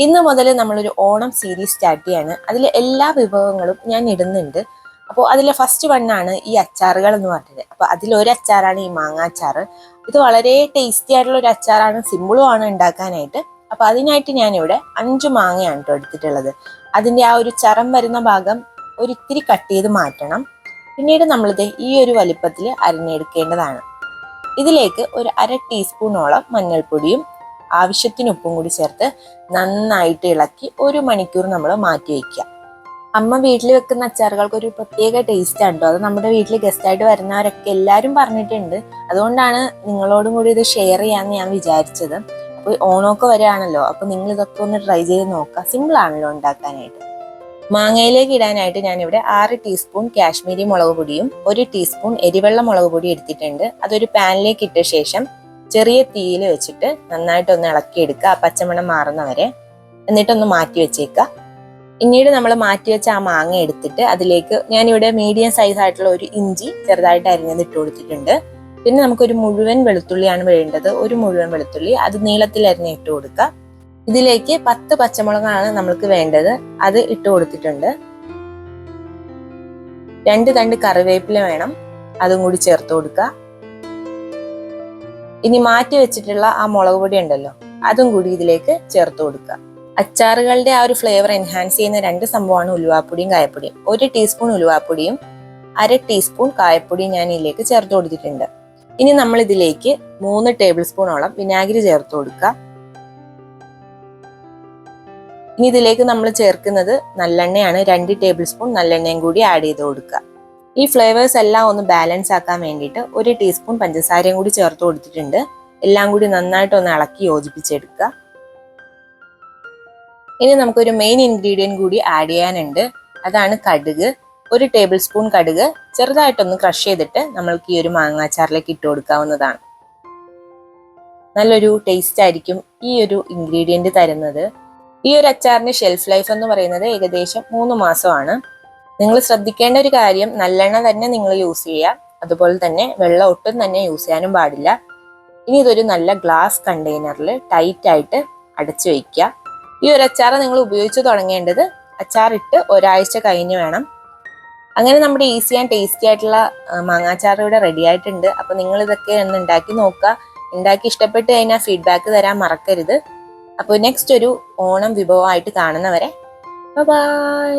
ഇന്ന് മുതൽ നമ്മളൊരു ഓണം സീരീസ് സ്റ്റാർട്ട് ചെയ്യാണ്. അതിൽ എല്ലാ വിഭവങ്ങളും ഞാൻ ഇടുന്നുണ്ട്. അപ്പോൾ അതിലെ ഫസ്റ്റ് വണ്ണാണ് ഈ അച്ചാറുകൾ എന്ന് പറഞ്ഞത്. അപ്പോൾ അതിലൊരു അച്ചാറാണ് ഈ മാങ്ങ അച്ചാറ്. ഇത് വളരെ ടേസ്റ്റി ആയിട്ടുള്ള ഒരു അച്ചാറാണ്, സിമ്പിളും ആണ് ഉണ്ടാക്കാനായിട്ട്. അപ്പോൾ അതിനായിട്ട് ഞാനിവിടെ 5 മാങ്ങയാണ് കേട്ടോ എടുത്തിട്ടുള്ളത്. അതിൻ്റെ ആ ഒരു ചറം വരുന്ന ഭാഗം ഒരിത്തിരി കട്ട് ചെയ്ത് മാറ്റണം. പിന്നീട് നമ്മളിത് ഈ ഒരു വലിപ്പത്തിൽ അരിഞ്ഞെടുക്കേണ്ടതാണ്. ഇതിലേക്ക് ഒരു 1/2 ടീസ്പൂണോളം മഞ്ഞൾപ്പൊടിയും ആവശ്യത്തിന് ഉപ്പും കൂടി ചേർത്ത് നന്നായിട്ട് ഇളക്കി 1 മണിക്കൂർ നമ്മൾ മാറ്റി വയ്ക്കുക. അമ്മ വീട്ടിൽ വെക്കുന്ന അച്ചാറുകൾക്ക് ഒരു പ്രത്യേക ടേസ്റ്റ് ആണ് കേട്ടോ. അത് നമ്മുടെ വീട്ടിൽ ഗസ്റ്റായിട്ട് വരുന്നവരൊക്കെ എല്ലാവരും പറഞ്ഞിട്ടുണ്ട്. അതുകൊണ്ടാണ് നിങ്ങളോടും കൂടി ഇത് ഷെയർ ചെയ്യാമെന്ന് ഞാൻ വിചാരിച്ചത്. അപ്പോൾ ഓണമൊക്കെ വരികയാണല്ലോ, അപ്പോൾ നിങ്ങൾ ഇതൊക്കെ ഒന്ന് ട്രൈ ചെയ്ത് നോക്കുക. സിമ്പിൾ ആണല്ലോ ഉണ്ടാക്കാനായിട്ട്. മാങ്ങയിലേക്ക് ഇടാനായിട്ട് ഞാനിവിടെ 6 ടീസ്പൂൺ കാശ്മീരി മുളക് പൊടിയും 1 ടീസ്പൂൺ എരിവെള്ള മുളക് പൊടി എടുത്തിട്ടുണ്ട്. അതൊരു പാനിലേക്ക് ഇട്ട ശേഷം ചെറിയ തീയിൽ വെച്ചിട്ട് നന്നായിട്ടൊന്ന് ഇളക്കിയെടുക്കുക, ആ പച്ചമണം മാറുന്നവരെ. എന്നിട്ടൊന്ന് മാറ്റി വെച്ചേക്കുക. പിന്നീട് നമ്മൾ മാറ്റി വെച്ച ആ മാങ്ങ എടുത്തിട്ട് അതിലേക്ക് ഞാനിവിടെ മീഡിയം സൈസ് ആയിട്ടുള്ള ഒരു ഇഞ്ചി ചെറുതായിട്ട് അരിഞ്ഞത് ഇട്ട് കൊടുത്തിട്ടുണ്ട്. പിന്നെ നമുക്കൊരു മുഴുവൻ വെളുത്തുള്ളിയാണ് വേണ്ടത്. ഒരു മുഴുവൻ വെളുത്തുള്ളി അത് നീളത്തിൽ അരിഞ്ഞ് ഇട്ട് കൊടുക്കുക. ഇതിലേക്ക് 10 പച്ചമുളകാണ് നമ്മൾക്ക് വേണ്ടത്, അത് ഇട്ട് കൊടുത്തിട്ടുണ്ട്. 2 തണ്ട് കറിവേപ്പില വേണം, അതും കൂടി ചേർത്ത് കൊടുക്കുക. ഇനി മാറ്റി വെച്ചിട്ടുള്ള ആ മുളക് പൊടി ഉണ്ടല്ലോ, അതും കൂടി ഇതിലേക്ക് ചേർത്ത് കൊടുക്കുക. അച്ചാറുകളുടെ ആ ഒരു ഫ്ലേവർ എൻഹാൻസ് ചെയ്യുന്ന 2 സംഭവമാണ് ഉലുവാപ്പൊടിയും കായപ്പൊടിയും. 1 ടീസ്പൂൺ ഉലുവാപ്പൊടിയും 1/2 ടീസ്പൂൺ കായപ്പൊടിയും ഞാൻ ഇതിലേക്ക് ചേർത്ത് കൊടുത്തിട്ടുണ്ട്. ഇനി നമ്മൾ ഇതിലേക്ക് 3 ടേബിൾ സ്പൂണോളം വിനാഗിരി ചേർത്ത് കൊടുക്കുക. ഇനി ഇതിലേക്ക് നമ്മൾ ചേർക്കുന്നത് നല്ലെണ്ണയാണ്. 2 ടേബിൾ സ്പൂൺ നല്ലെണ്ണയും കൂടി ആഡ് ചെയ്ത് കൊടുക്കുക. ഈ ഫ്ലേവേഴ്സ് എല്ലാം ഒന്ന് ബാലൻസ് ആക്കാൻ വേണ്ടിയിട്ട് 1 ടീസ്പൂൺ പഞ്ചസാരയും കൂടി ചേർത്ത് കൊടുത്തിട്ടുണ്ട്. എല്ലാം കൂടി നന്നായിട്ട് ഒന്ന് ഇളക്കി യോജിപ്പിച്ചെടുക്കുക. ഇനി നമുക്കൊരു മെയിൻ ഇൻഗ്രീഡിയൻറ്റ് കൂടി ആഡ് ചെയ്യാനുണ്ട്. അതാണ് കടുക്. 1 ടേബിൾ സ്പൂൺ കടുക് ചെറുതായിട്ടൊന്ന് ക്രഷ് ചെയ്തിട്ട് നമ്മൾക്ക് ഈ ഒരു മാങ്ങാച്ചാറിലേക്ക് ഇട്ട് കൊടുക്കാവുന്നതാണ്. നല്ലൊരു ടേസ്റ്റ് ആയിരിക്കും ഈ ഒരു ഇൻഗ്രീഡിയൻറ്റ് തരുന്നത്. ഈ ഒരു അച്ചാറിന്റെ ഷെൽഫ് ലൈഫ് എന്ന് പറയുന്നത് ഏകദേശം 3 മാസമാണ്. നിങ്ങൾ ശ്രദ്ധിക്കേണ്ട ഒരു കാര്യം, നല്ലെണ്ണ തന്നെ നിങ്ങൾ യൂസ് ചെയ്യുക. അതുപോലെ തന്നെ വെള്ളം ഒട്ടും തന്നെ യൂസ് ചെയ്യാനും പാടില്ല. ഇനി ഇതൊരു നല്ല ഗ്ലാസ് കണ്ടെയ്നറിൽ ടൈറ്റ് ആയിട്ട് അടച്ചു വയ്ക്കുക. ഈ ഒരു അച്ചാർ നിങ്ങൾ ഉപയോഗിച്ച് തുടങ്ങേണ്ടത് അച്ചാറിട്ട് ഒരാഴ്ച കഴിഞ്ഞ് വേണം. അങ്ങനെ നമ്മുടെ ഈസി ആൻഡ് ടേസ്റ്റി ആയിട്ടുള്ള മാങ്ങാച്ചാർ ഇവിടെ റെഡി ആയിട്ടുണ്ട്. അപ്പോൾ നിങ്ങൾ ഇതൊക്കെ ഒന്ന് ഉണ്ടാക്കി നോക്കുക. ഉണ്ടാക്കി ഇഷ്ടപ്പെട്ട് കഴിഞ്ഞാൽ ഫീഡ്ബാക്ക് തരാൻ മറക്കരുത്. അപ്പോൾ നെക്സ്റ്റ് ഒരു ഓണം വിഭവമായിട്ട് കാണുന്നവരെ ബൈ.